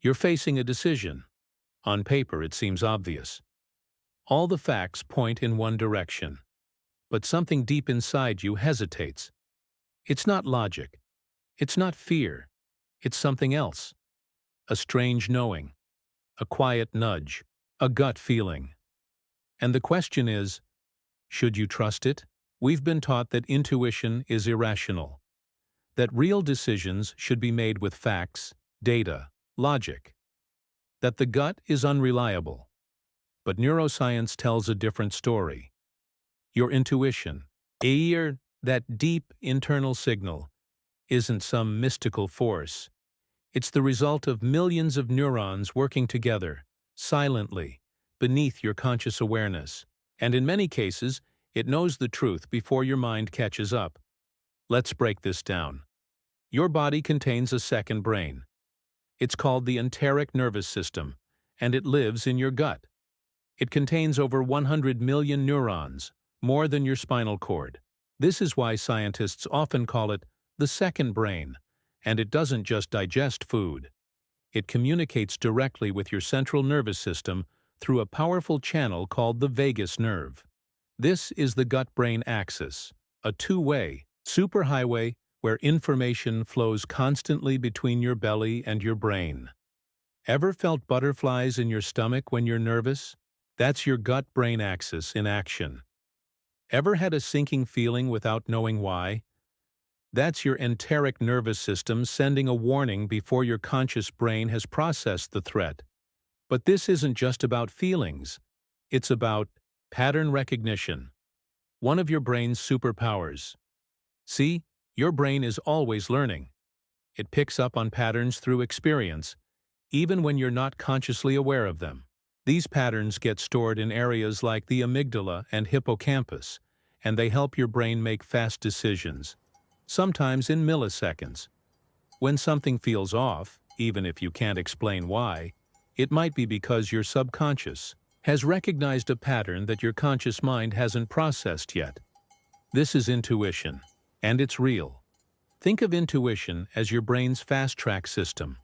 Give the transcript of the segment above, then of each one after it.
You're facing a decision. On paper, it seems obvious. All the facts point in one direction. But something deep inside you hesitates. It's not logic. It's not fear. It's something else. A strange knowing. A quiet nudge. A gut feeling. And the question is, should you trust it? We've been taught that intuition is irrational. That real decisions should be made with facts, data, logic. That the gut is unreliable. But neuroscience tells a different story. Your intuition, that deep internal signal, isn't some mystical force. It's the result of millions of neurons working together, silently, beneath your conscious awareness. And in many cases, it knows the truth before your mind catches up. Let's break this down. Your body contains a second brain. It's called the enteric nervous system, and it lives in your gut. It contains over 100 million neurons, more than your spinal cord. This is why scientists often call it the second brain, and it doesn't just digest food. It communicates directly with your central nervous system through a powerful channel called the vagus nerve. This is the gut-brain axis, a two-way, superhighway where information flows constantly between your belly and your brain. Ever felt butterflies in your stomach when you're nervous? That's your gut-brain axis in action. Ever had a sinking feeling without knowing why? That's your enteric nervous system sending a warning before your conscious brain has processed the threat. But this isn't just about feelings. It's about pattern recognition, one of your brain's superpowers. See, your brain is always learning. It picks up on patterns through experience, even when you're not consciously aware of them. These patterns get stored in areas like the amygdala and hippocampus, and they help your brain make fast decisions, sometimes in milliseconds. When something feels off, even if you can't explain why, it might be because your subconscious has recognized a pattern that your conscious mind hasn't processed yet. This is intuition, and it's real. Think of intuition as your brain's fast-track system.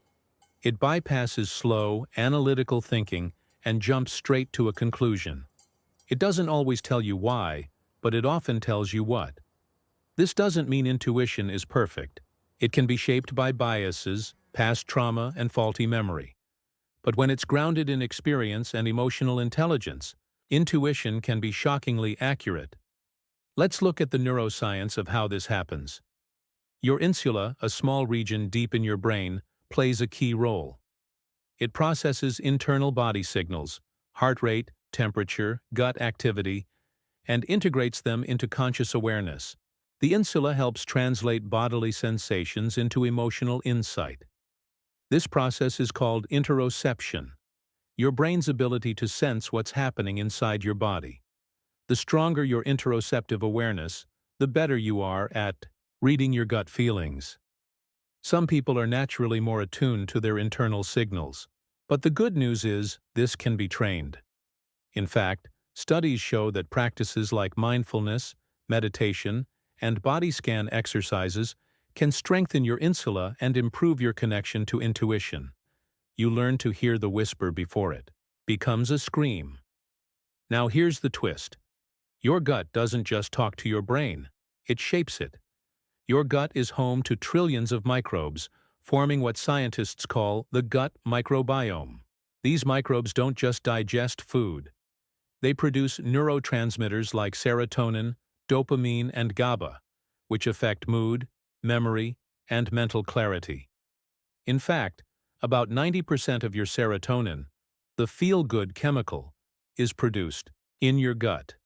It bypasses slow, analytical thinking and jumps straight to a conclusion. It doesn't always tell you why, but it often tells you what. This doesn't mean intuition is perfect. It can be shaped by biases, past trauma, and faulty memory. But when it's grounded in experience and emotional intelligence, intuition can be shockingly accurate. Let's look at the neuroscience of how this happens. Your insula, a small region deep in your brain, plays a key role. It processes internal body signals, heart rate, temperature, gut activity, and integrates them into conscious awareness. The insula helps translate bodily sensations into emotional insight. This process is called interoception, your brain's ability to sense what's happening inside your body. The stronger your interoceptive awareness, the better you are at reading your gut feelings. Some people are naturally more attuned to their internal signals, but the good news is this can be trained. In fact, studies show that practices like mindfulness, meditation, and body scan exercises can strengthen your insula and improve your connection to intuition. You learn to hear the whisper before it becomes a scream. Now here's the twist. Your gut doesn't just talk to your brain, it shapes it. Your gut is home to trillions of microbes, forming what scientists call the gut microbiome. These microbes don't just digest food. They produce neurotransmitters like serotonin, dopamine, and GABA, which affect mood, memory, and mental clarity. In fact, about 90% of your serotonin, the feel-good chemical, is produced in your gut.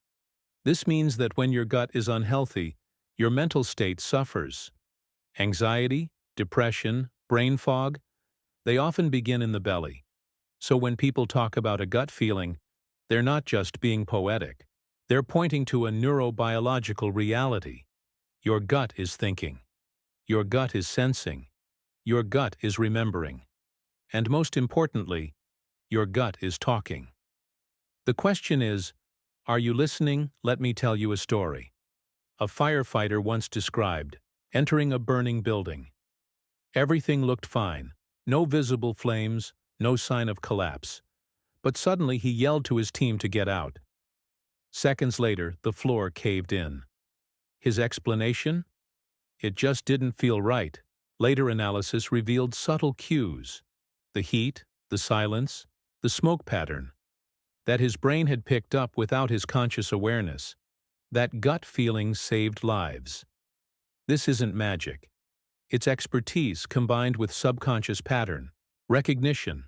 This means that when your gut is unhealthy, your mental state suffers. Anxiety, depression, brain fog, they often begin in the belly. So when people talk about a gut feeling, they're not just being poetic. They're pointing to a neurobiological reality. Your gut is thinking. Your gut is sensing. Your gut is remembering. And most importantly, your gut is talking. The question is, are you listening? Let me tell you a story. A firefighter once described entering a burning building. Everything looked fine. No visible flames, no sign of collapse. But suddenly he yelled to his team to get out. Seconds later, the floor caved in. His explanation? It just didn't feel right. Later analysis revealed subtle cues. The heat, the silence, the smoke pattern, that his brain had picked up without his conscious awareness. That gut feeling saved lives. This isn't magic. It's expertise combined with subconscious pattern, recognition,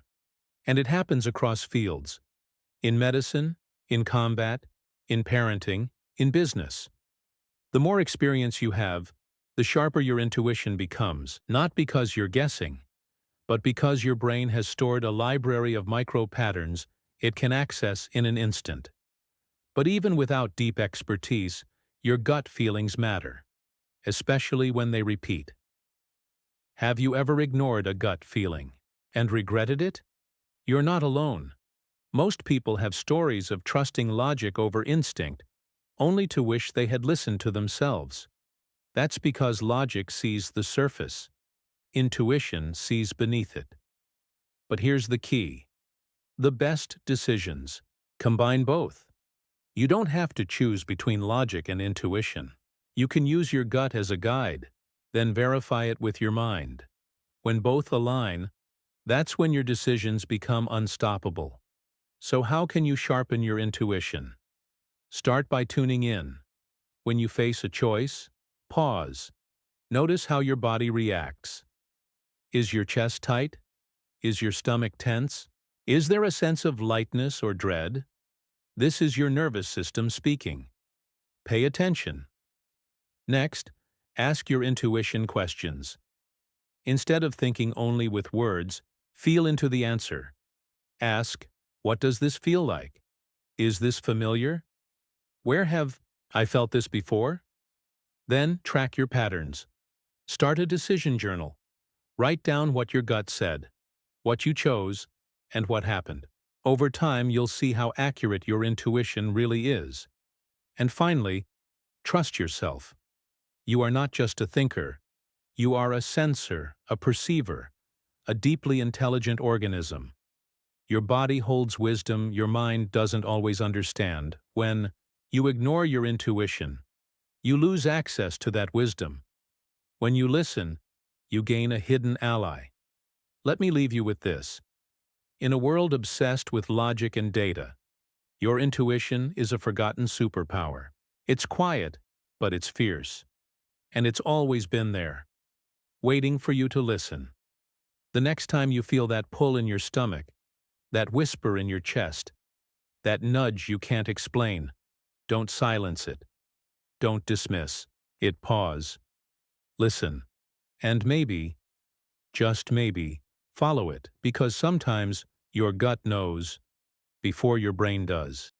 and it happens across fields. In medicine, in combat, in parenting, in business. The more experience you have, the sharper your intuition becomes, not because you're guessing, but because your brain has stored a library of micro-patterns it can access in an instant. But even without deep expertise, your gut feelings matter, especially when they repeat. Have you ever ignored a gut feeling and regretted it? You're not alone. Most people have stories of trusting logic over instinct, only to wish they had listened to themselves. That's because logic sees the surface. Intuition sees beneath it. But here's the key. The best decisions combine both. You don't have to choose between logic and intuition. You can use your gut as a guide, then verify it with your mind. When both align, that's when your decisions become unstoppable. So how can you sharpen your intuition? Start by tuning in. When you face a choice, pause. Notice how your body reacts. Is your chest tight? Is your stomach tense? Is there a sense of lightness or dread? This is your nervous system speaking. Pay attention. Next, ask your intuition questions. Instead of thinking only with words, feel into the answer. Ask, what does this feel like? Is this familiar? Where have I felt this before? Then track your patterns. Start a decision journal. Write down what your gut said, what you chose, and what happened. Over time, you'll see how accurate your intuition really is. And finally, trust yourself. You are not just a thinker. You are a sensor, a perceiver, a deeply intelligent organism. Your body holds wisdom your mind doesn't always understand. When you ignore your intuition, you lose access to that wisdom. When you listen, you gain a hidden ally. Let me leave you with this. In a world obsessed with logic and data, your intuition is a forgotten superpower. It's quiet, but it's fierce. And it's always been there, waiting for you to listen. The next time you feel that pull in your stomach, that whisper in your chest, that nudge you can't explain, don't silence it. Don't dismiss it. Pause. Listen. And maybe, just maybe, follow it, because sometimes your gut knows before your brain does.